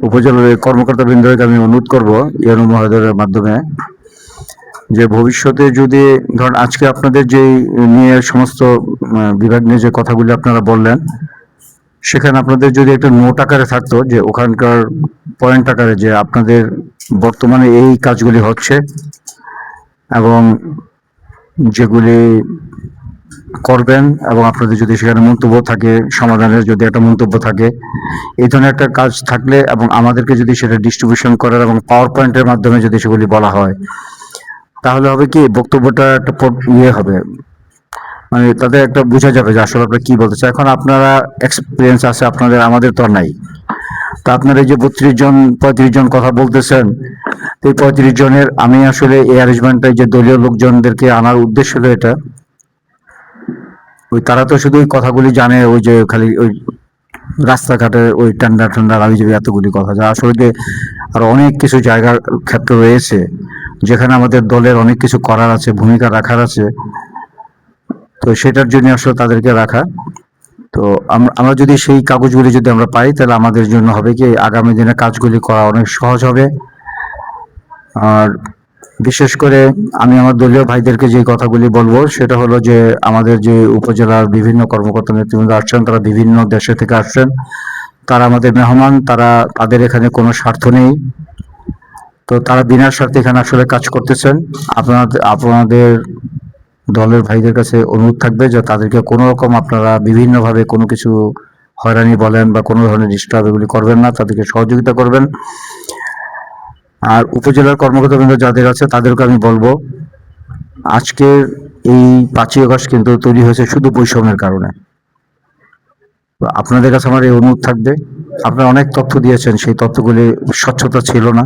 উপজেলার এই কর্মকর্তাবৃন্দকে আমি অনুরোধ করব ইউনো মহোদয়ের মাধ্যমে যে ভবিষ্যতে যদি ধরেন আজকে আপনাদের যে নিয়ে সমস্ত বিভাগ নিয়ে যে কথাগুলি আপনারা বললেন, সেখানে আপনাদের যদি একটা নোট আকারে থাকতো যে ওখানকার পয়েন্ট আকারে যে আপনাদের বর্তমানে এই কাজগুলি হচ্ছে এবং যেগুলি করবেন, এবং আপনাদের যদি সেখানে মন্তব্য থাকে, সমাধানের যদি একটা মন্তব্য থাকে, এই ধরনের একটা কাজ থাকলে এবং আমাদেরকে যদি সেটা ডিস্ট্রিবিউশন করার এবং পাওয়ার পয়েন্টের মাধ্যমে যদি সেগুলি বলা হয়, তাহলে হবে কি বক্তব্যটা একটা ইয়ে হবে, মানে তাদের একটা বোঝা যাবে যে আসলে আপনারা কি বলতে চান। এখন আপনারা এক্সপিরিয়েন্স আছে আপনাদের, আমাদের তো আর নাই। তা আপনারা এই যে 35 জন কথা বলতেছেন, এই 35 জনের আমি আসলে এই অ্যারেঞ্জমেন্টটা যে দলীয় লোকজনদেরকে আনার উদ্দেশ্য হলো এটা, ওই তারা তো শুধু ওই কথাগুলি জানে, ওই যে খালি ওই রাস্তাঘাটে ওই টেন্ডার টেন্ডার আমি যে এতগুলি কথা যা আসলে যে আরো অনেক কিছু জায়গার ক্ষেত্র রয়েছে যেখানে আমাদের দলের অনেক কিছু করার আছে, ভূমিকা রাখার আছে। তো সেটার জন্য আসলে তাদেরকে রাখা। তো আমরা যদি সেই কাগজগুলি যদি আমরা পাই, তাহলে আমাদের জন্য হবে কি আগামী দিনে কাজগুলি করা অনেক সহজ হবে। আর বিশেষ করে আমি আমার দলীয় ভাইদেরকে যে কথাগুলি বলবো সেটা হলো যে আমাদের যে উপজেলার বিভিন্ন কর্মকর্তা নেতৃবৃন্দ আসছেন, তারা বিভিন্ন দেশে থেকে আসছেন, তারা আমাদের মেহমান, তাদের এখানে কোনো স্বার্থ নেই। তো তারা বিনা স্বার্থে এখানে আসলে কাজ করতেছেন। আপনাদের দলের ভাইদের কাছে অনুরোধ থাকবে যে তাদেরকে কোনো রকম আপনারা বিভিন্নভাবে কোনো কিছু হয়রানি বলেন বা কোনো ধরনের ডিস্টার্ব এগুলি করবেন না, তাদেরকে সহযোগিতা করবেন। আর উপজেলার কর্মকর্তাবৃন্দ যাদের আছে তাদেরকে আমি বলবো, আজকের এই 5ই আগস্ট কিন্তু তৈরি হয়েছে শুধু বৈষম্যের কারণে। আপনাদের কাছে আমার এই অনুরোধ থাকবে, আপনারা অনেক তথ্য দিয়েছেন, সেই তথ্যগুলি স্বচ্ছতা ছিল না।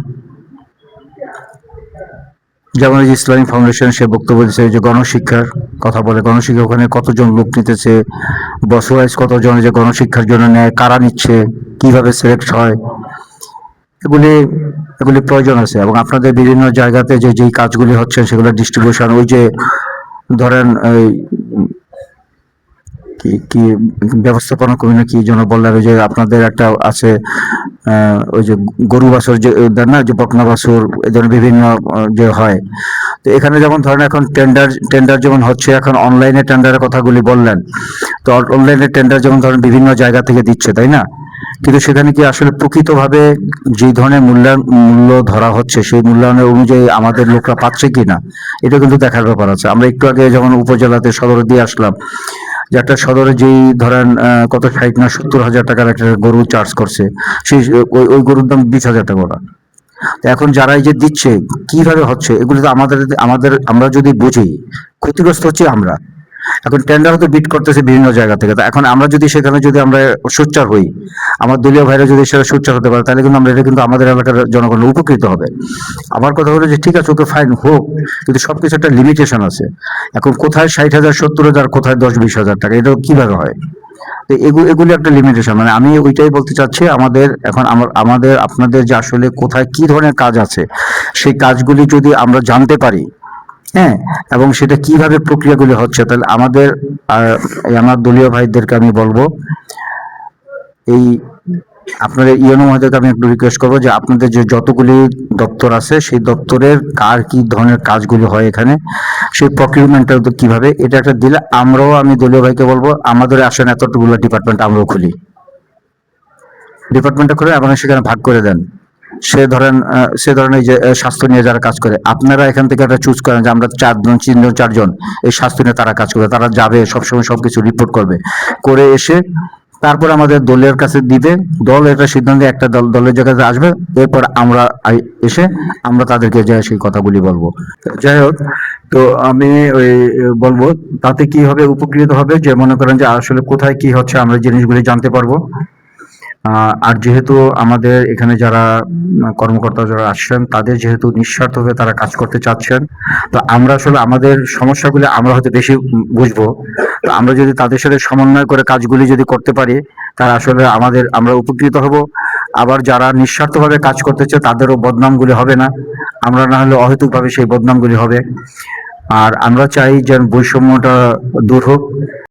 যেমন এই যে ইসলামিক ফাউন্ডেশন সে বক্তব্য দিচ্ছে যে গণশিক্ষার কথা বলে, গণশিক্ষা ওখানে কতজন লোক নিতেছে, বছর ওয়াইজ কতজন যে গণশিক্ষার জন্য নেয়, কারা নিচ্ছে, কিভাবে সিলেক্ট হয়, এগুলি এগুলি প্রয়োজন আছে। এবং আপনাদের বিভিন্ন জায়গাতে যে যেই কাজগুলি হচ্ছে সেগুলো ডিস্ট্রিবিউশন, ওই যে ধরেন ওই কি কি ব্যবস্থাপনা কমি না কি জন্য বললাম, ওই যে আপনাদের একটা আছে ওই যে গরু বাছুর যে দেন না, যে বকনা বাছুর, এই ধরনের বিভিন্ন যে হয়। তো এখানে যেমন ধরেন এখন টেন্ডার যেমন হচ্ছে, এখন অনলাইনে টেন্ডারের কথাগুলি বললেন, তো অনলাইনে টেন্ডার যেমন ধরেন বিভিন্ন জায়গা থেকে দিচ্ছে, তাই না? কিন্তু সেখানে কি আসলে প্রকৃতভাবে যে ধরনের মূল্য ধরা হচ্ছে সেই মূল্যায়নের অনুযায়ী আমাদের লোকরা পাচ্ছে কিনা, এটা কিন্তু দেখার ব্যাপার আছে। আমরা একটু আগে যেমন উপজেলাতে সদরে দিয়ে আসলাম, যে একটা সদরে যেই ধরেন কত 60 না 70 হাজার টাকার একটা গরু চার্জ করছে, সেই ওই গরুর দাম 20 হাজার টাকা। তো এখন যারা এই যে দিচ্ছে কিভাবে হচ্ছে, এগুলো তো আমাদের আমাদের আমরা যদি বুঝি, ক্ষতিগ্রস্ত হচ্ছে আমরা। এখন টেন্ডার তো বিট করতেছে বিভিন্ন জায়গা থেকে, তো এখন আমরা যদি সেখানে যদি আমরা সোচ্চার হই, আমার দলীয় ভাইরা যদি সেটা সোচ্চার হতে পারে, তাহলে কিন্তু আমরা এটা কিন্তু আমাদের এলাকার জনগণ উপকৃত হবে। আমার কথা হলো যে ঠিক আছে, ওকে ফাইন হোক, কিন্তু সবকিছু একটা লিমিটেশন আছে। এখন কোথায় 60 হাজার 70 হাজার, কোথায় 10-20 হাজার টাকা, এটা কিভাবে হয়? তো এগুলি একটা লিমিটেশন, মানে আমি ওইটাই বলতে চাচ্ছি। আমাদের এখন আমাদের আপনাদের যে আসলে কোথায় কি ধরনের কাজ আছে, সেই কাজগুলি যদি আমরা জানতে পারি, হ্যাঁ, এবং সেটা কিভাবে প্রক্রিয়াগুলি হচ্ছে, তাহলে আমাদের আমার দলীয় ভাইদেরকে আমি বলবো, এই আপনাদের ইউনো মহোদয়কে আমি একটু রিকোয়েস্ট করবো যে আপনাদের যে যতগুলি দপ্তর আছে সেই দপ্তরের কার কি ধরনের কাজগুলি হয় এখানে, সেই প্রকিউরমেন্টটা কিভাবে, এটা একটা দিলে আমি দলীয় ভাইকে বলবো আমাদের আসেন এতটুকুলো ডিপার্টমেন্ট আমরাও খুলি, ডিপার্টমেন্টটা করে এবং সেখানে ভাগ করে দেন। সে ধরেন এই যে স্বাস্থ্য নিয়ে যারা কাজ করে, আপনারা এখান থেকে একটা চুজ করেন যে আমরা 4জন এই স্বাস্থ্য নিয়ে তারা কাজ করবে, তারা যাবে সবসময় সবকিছু রিপোর্ট করবে, করে এসে তারপর আমাদের দলের কাছে দিবে, দল এটা সিদ্ধান্ত, একটা দলের জায়গাতে আসবে, এরপর আমরা এসে আমরা তাদেরকে যে সেই কথাগুলি বলবো। যাই হোক, তো আমি ওই বলবো তাতে কি হবে, উপকৃত হবে যে মনে করেন যে আসলে কোথায় কি হচ্ছে আমরা জিনিসগুলি জানতে পারবো। আর যেহেতু আমাদের এখানে যারা কর্মকর্তা যারা আসছেন, তাদের যেহেতু নিঃস্বার্থভাবে তারা কাজ করতে চাচ্ছেন, তো আমরা আসলে আমাদের সমস্যাগুলি আমরা হয়তো বেশি বুঝবো। তো আমরা যদি তাদের সাথে সমন্বয় করে কাজগুলি যদি করতে পারি, তারা আসলে আমরা উপকৃত হব। আবার যারা নিঃস্বার্থভাবে কাজ করতেছে তাদেরও বদনামগুলি হবে না, আমরা না হলে অহেতুকভাবে সেই বদনামগুলি হবে। আর আমরা চাই যেন বৈষম্যটা দূর হোক।